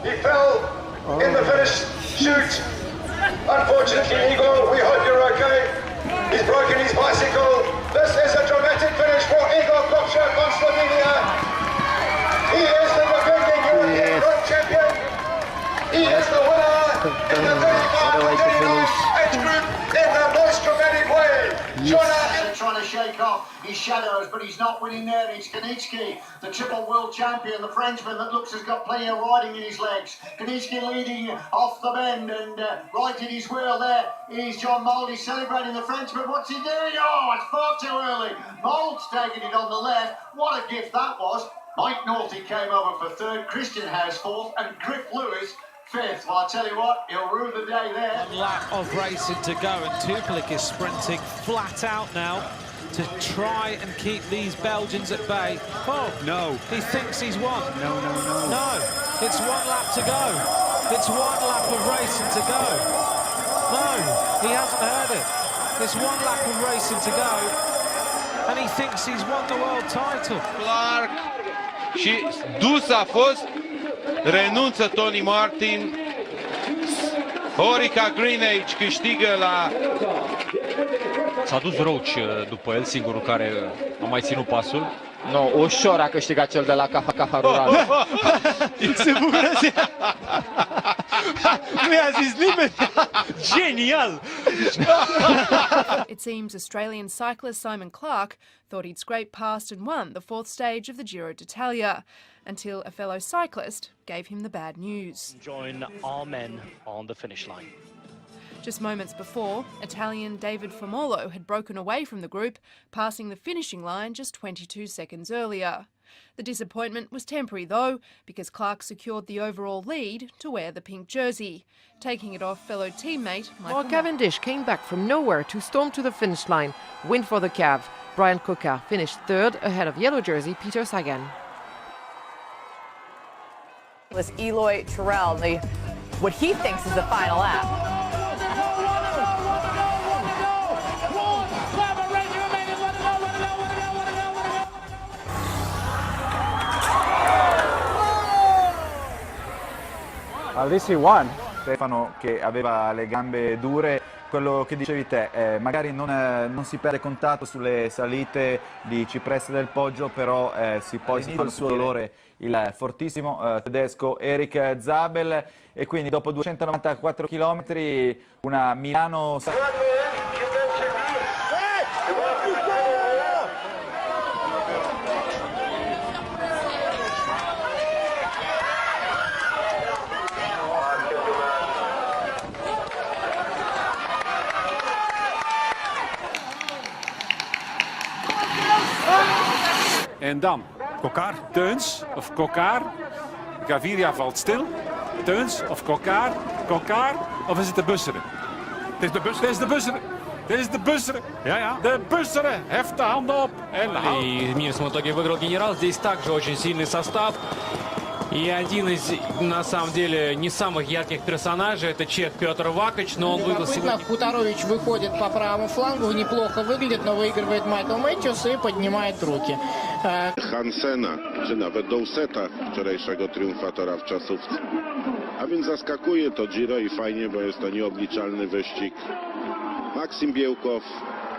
He fell in the finish shoot. Unfortunately, Igor, we hope you're okay. He's broken his bicycle. This is a dramatic finish for Igor Kopcha from Slovenia. He is the defending European world champion. He is the winner in the 35 age group in the most dramatic way. Trying to shake off his shadows, but he's not winning there. It's Kanitsky, the triple world champion, the Frenchman that looks has got plenty of riding in his legs. Kanitsky leading off the bend, and right in his wheel there is John Mould. He's celebrating the Frenchman. What's he doing? Oh, it's far too early. Mould's taking it on the left. What a gift that was. Mike Northey came over for third, Christian House fourth, and Griff Lewis fifth. Well, I tell you what, he'll rue the day there. One lap of racing to go, and Tupelik is sprinting flat out now to try and keep these Belgians at bay. Oh, no. He thinks he's won. No. No, it's 1 lap to go. It's 1 lap of racing to go. No, he hasn't heard it. It's 1 lap of racing to go, and he thinks he's won the world title. Clark și dus a fost, renunță Tony Martin, Orica Greenage câștigă la... S-a dus Roach după el, singurul care a mai ținut pasul. No, ușor a câștigat cel de la Caja Rural. Se bucură de... Nu i-a zis nimeni! Genial! It seems Australian cyclist Simon Clark thought he'd scraped past and won the 4th stage of the Giro d'Italia, until a fellow cyclist gave him the bad news. Join our men on the finish line. Just moments before, Italian David Formolo had broken away from the group, passing the finishing line just 22 seconds earlier. The disappointment was temporary though, because Clark secured the overall lead to wear the pink jersey, taking it off fellow teammate Michael Cavendish came back from nowhere to storm to the finish line, win for the Cav. Brian Coca finished third ahead of yellow jersey Peter Sagan. Was Eloy Terrell, what he thinks is the final lap. At least he won. Stefano, che aveva le gambe dure, quello che dicevi te, magari non si perde contatto sulle salite di Cipressa del Poggio, però si poi si fa il suo dolore il fortissimo tedesco Erik Zabel, e quindi dopo 294 km una Milano... En dan Kokar, Teuns of Kokar. Gaviria valt stil. Teuns of Kokar. Kokar of is het de Busseren? Het is de Busseren. Het is de Busseren. Het is de Busseren. Ja. De Busseren heft de handen op. И мир в итоге выиграл генерал. Здесь также очень сильный состав. И один из, на самом деле, не самых ярких персонажей, это чех Петр Вакач, но он выиграл сегодня. Хуторович выходит по правому флангу, неплохо выглядит, но выигрывает Майкл Мэтьюс и поднимает руки. Hansena, czy nawet Douseta, wczorajszego triumfatora w czasówce. A więc zaskakuje to Giro i fajnie, bo jest to nieobliczalny wyścig. Maksim Biełkow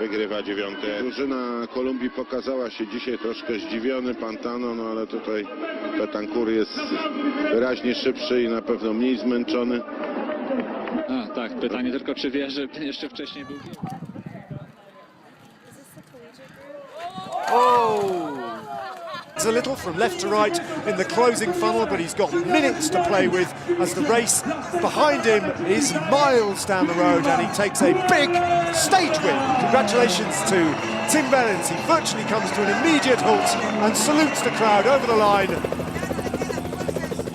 wygrywa 9. Drużyna Kolumbii pokazała się dzisiaj troszkę zdziwiony, Pantano, no ale tutaj Betancourt jest wyraźnie szybszy i na pewno mniej zmęczony. Tak, pytanie tylko, czy wie, że jeszcze wcześniej był... It's a little from left to right in the closing funnel, but he's got minutes to play with as the race behind him is miles down the road, and he takes a big stage win. Congratulations to Tim Bellens. He virtually comes to an immediate halt and salutes the crowd over the line.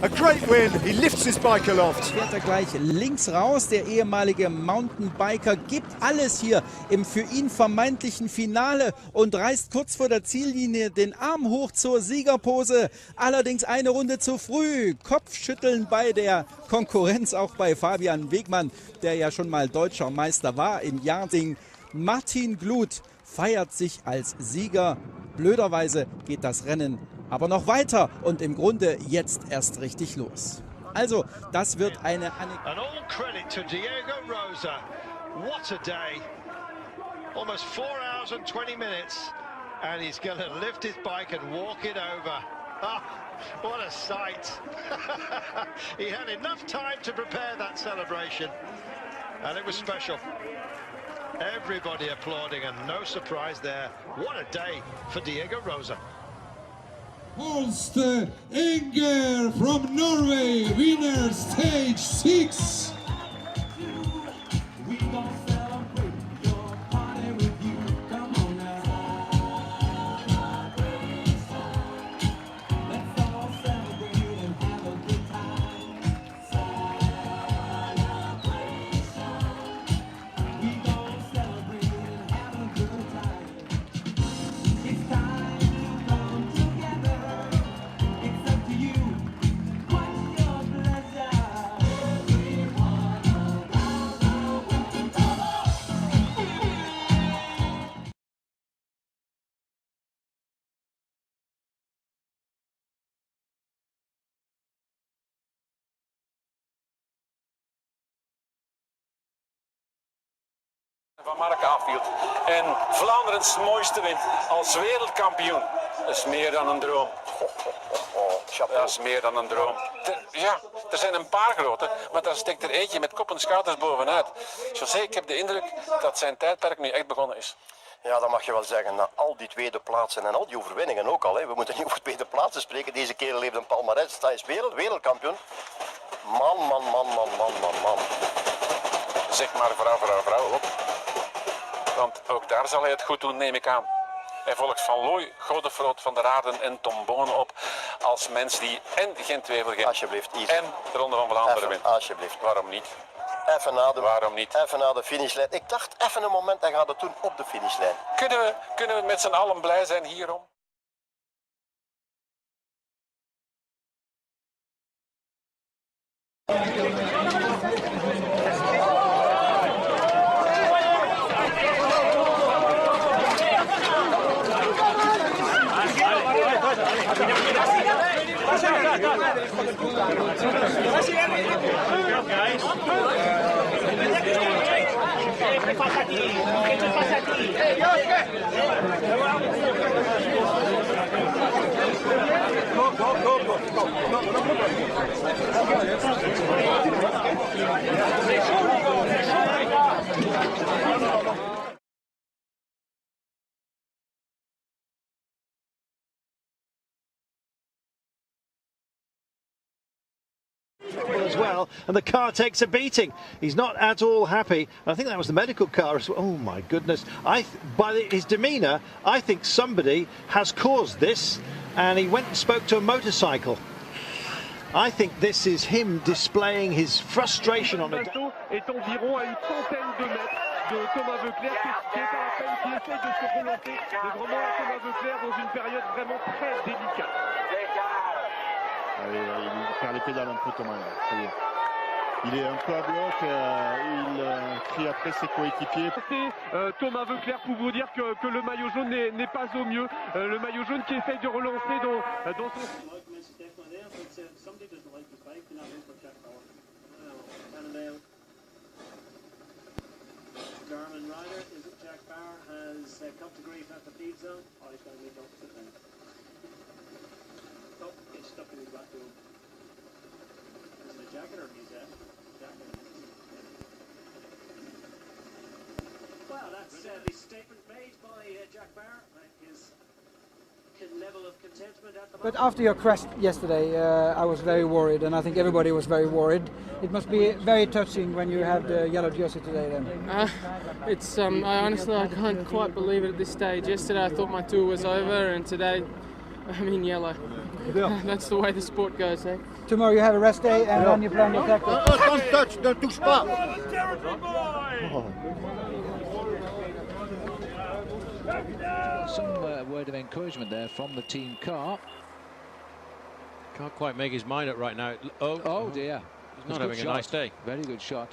A great win. He lifts his bike aloft. Fährt er gleich links raus. Der ehemalige Mountainbiker gibt alles hier im für ihn vermeintlichen Finale und reißt kurz vor der Ziellinie den Arm hoch zur Siegerpose. Allerdings eine Runde zu früh. Kopfschütteln bei der Konkurrenz, auch bei Fabian Wegmann, der ja schon mal deutscher Meister war im Yarding. Martin Glut feiert sich als Sieger. Blöderweise geht das Rennen aber noch weiter und im Grunde jetzt erst richtig los. Also, das wird eine Anekdote. And all credit to Diego Rosa. What a day. Almost 4 hours and 20 minutes. And he's going to lift his bike and walk it over. Oh, what a sight. He had enough time to prepare that celebration. And it was special. Everybody applauding and no surprise there. What a day for Diego Rosa. Holst Enger from Norway, winner stage 6. Van Marken afviel. En Vlaanderens mooiste wint als wereldkampioen. Dat is meer dan een droom. Dat is meer dan een droom. Ja, er zijn een paar grote, maar daar steekt er eentje met kop en schouders bovenuit. José, ik heb de indruk dat zijn tijdperk nu echt begonnen is. Ja, dat mag je wel zeggen. Na al die tweede plaatsen en al die overwinningen ook al. Hè. We moeten niet over tweede plaatsen spreken. Deze kerel heeft een palmares. Hij is wereldkampioen. Man. Zeg maar vrouw op. Want ook daar zal hij het goed doen, neem ik aan. Hij volgt Van Looy, Godefroot, Van der Aarden en Tom Bonen op als mens die en Gent-Wevelgem en de Ronde van Vlaanderen wint. Alsjeblieft. Waarom niet? Waarom niet? Even na de finishlijn. Ik dacht even een moment, hij gaat het doen op de finishlijn. Kunnen we met z'n allen blij zijn hierom? As well, and the car takes a beating. He's not at all happy. I think that was the medical car as well. Oh my goodness! By his demeanour, I think somebody has caused this, and he went and spoke to a motorcycle. I think this is him displaying his frustration on the. Est environ à une centaine de mètres de Thomas Voeckler, qui est à la peine, qui essaie de se relancer, mais vraiment Thomas Voeckler dans une période vraiment très délicate. Allez, il perd les pédales un peu, Thomas. Il est un peu à bloc, il crie après ses coéquipiers. Thomas Voeckler pour vous dire que le maillot jaune n'est pas au mieux. Le maillot jaune qui essaye de relancer dans son... German rider, is it Jack Barr, has come to grief at the feed zone. Oh, he's going to make up for it now. Oh, he's stuck in his back door. Is it a jacket or his jacket? Well, that's the statement made by Jack Barr. His level of contentment at the moment. But after your crash yesterday, I was very worried, and I think everybody was very worried. It must be very touching when you have the yellow jersey today then. It's I honestly can't quite believe it at this stage. Yesterday I thought my tour was over, and today I'm in yellow. That's the way the sport goes, eh? Tomorrow you have a rest day and then you plan your tactics. Don't touch, don't touch pas. Some word of encouragement there from the team car. Can't quite make his mind up right now. Oh dear. He's not having a nice day. Very good shot.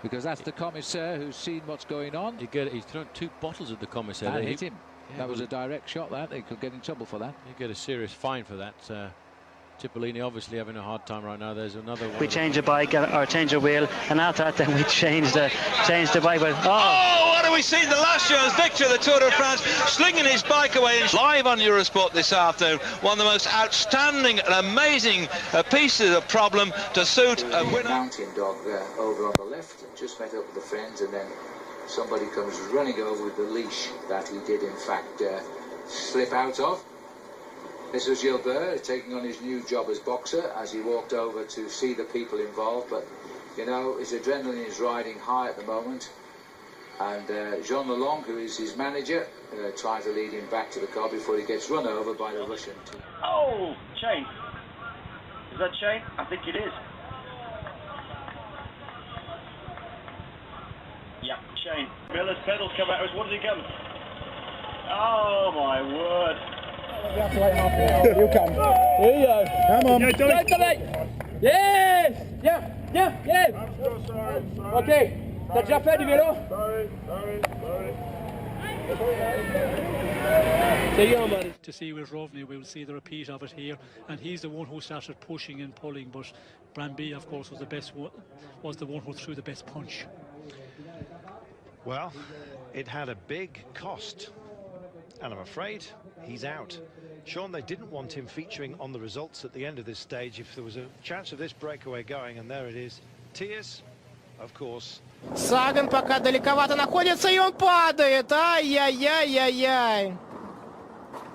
Because that's the commissaire who's seen what's going on. He's thrown 2 bottles at the commissaire. That hit him. Yeah, that was a direct shot, that. They could get in trouble for that. You get a serious fine for that. Cipollini obviously having a hard time right now. There's another one. We change a bike or change a wheel, and after that then we change the bike. But what have we seen? The last year's victor of the Tour de France, slinging his bike away live on Eurosport this afternoon. One of the most outstanding and amazing pieces of problem to suit a winner. Mountain dog over on the left, just met up with the friends, and then somebody comes running over with the leash that he did in fact slip out of. This was Gilbert taking on his new job as boxer as he walked over to see the people involved, but you know, his adrenaline is riding high at the moment, and Jean Lalonde, who is his manager, tries to lead him back to the car before he gets run over by the Russian team. oh, chain. Is that chain? I think it is. Yeah, chain. Miller's pedals come out. What does he come? Oh my word. You come. Here you go. Come on. Yes! Yeah! Ok, t'as déjà fait du vélo? To see with Rovney, we will see the repeat of it here, and he's the one who started pushing and pulling, but Brambee, of course, was the one who threw the best punch. Well, it had a big cost, and I'm afraid he's out. Sean, they didn't want him featuring on the results at the end of this stage if there was a chance of this breakaway going, and there it is. Tears, of course. Саган пока далековато находится, и он падает. Ай-яй-яй-яй-яй.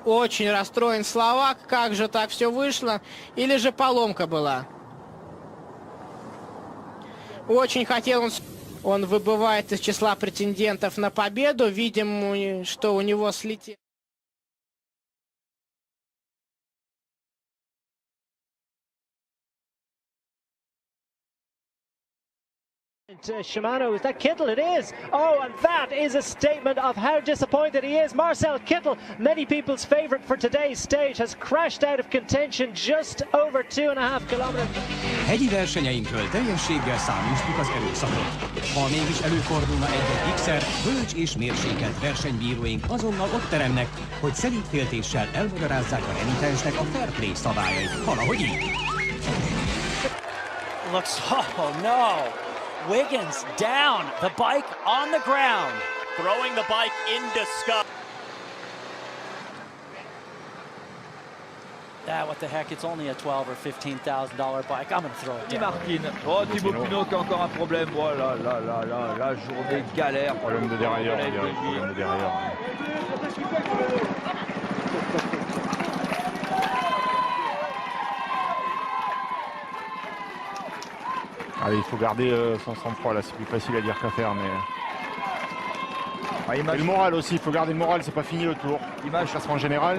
Очень расстроен словак. Как же так все вышло? Или же поломка была? Очень хотел он выбывает из числа претендентов на победу. Видим, что у него слетел. Shimano, is that Kittel? It is. Oh, and that is a statement of how disappointed he is. Marcel Kittel, many people's favourite for today's stage, has crashed out of contention just over 2.5 kilometres. Hegyi versenyeinkről teljességgel száműztük az erőszakot. Ha mégis előfordulna egy X-er, bölcs és mérsékelt versenybíróink azonnal ott teremnek, hogy szelídféltéssel elmagyarázzák a renitensnek a fair play szabályait. Valahogy így. Looks, oh no! Wiggins down, the bike on the ground, throwing the bike in disgust. What the heck, it's only a $12,000 or $15,000 bike, I'm going to throw it down. Martin, oh Thibaut Pinot qui a encore un problème, oh là là là là, la journée galère. Problème de dérailleur, problème de dérailleur. Allez, il faut garder son sang-froid là, c'est plus facile à dire qu'à faire, mais... Et le moral aussi, il faut garder le moral, c'est pas fini le tour. Il classement général.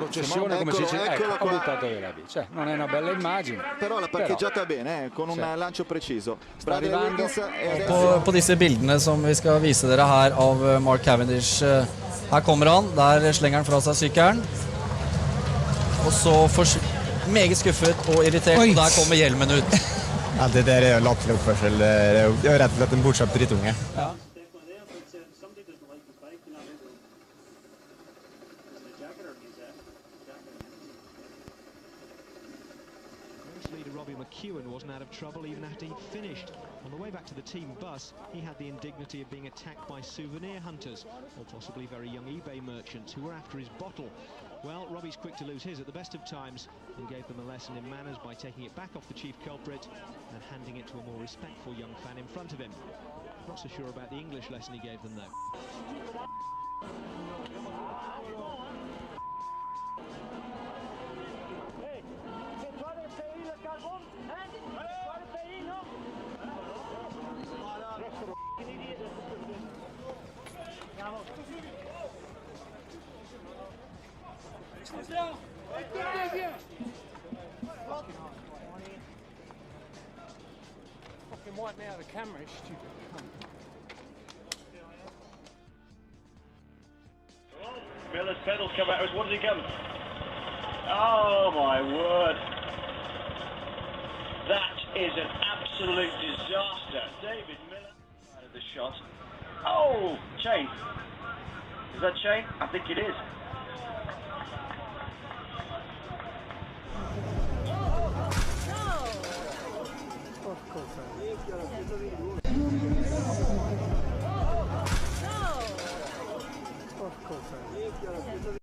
Non è una bella immagine. Però l'ha parcheggiata bene, con un lancio preciso. Sta arrivando. På disse bildene som vi skal vise dere her av Mark Cavendish. Her kommer han, der slenger han fra seg sykkelen. Og så meget skuffet og irritert, og der kommer hjelmen ut. Ja, det der er jo latterlig oppførsel. Det er jo rett og slett en bortskjemt drittunge. Ja. McEwen wasn't out of trouble even after he'd finished. On the way back to the team bus, he had the indignity of being attacked by souvenir hunters, or possibly very young eBay merchants who were after his bottle. Well, Robbie's quick to lose his at the best of times and gave them a lesson in manners by taking it back off the chief culprit and handing it to a more respectful young fan in front of him. Not so sure about the English lesson he gave them, though. What now? The camera is stupid. Miller's pedals come out. What did he come? Oh my word. That is an absolute disaster. David Miller out of the shot. Oh, chain. Is that chain? I think it is. Of course. Of course.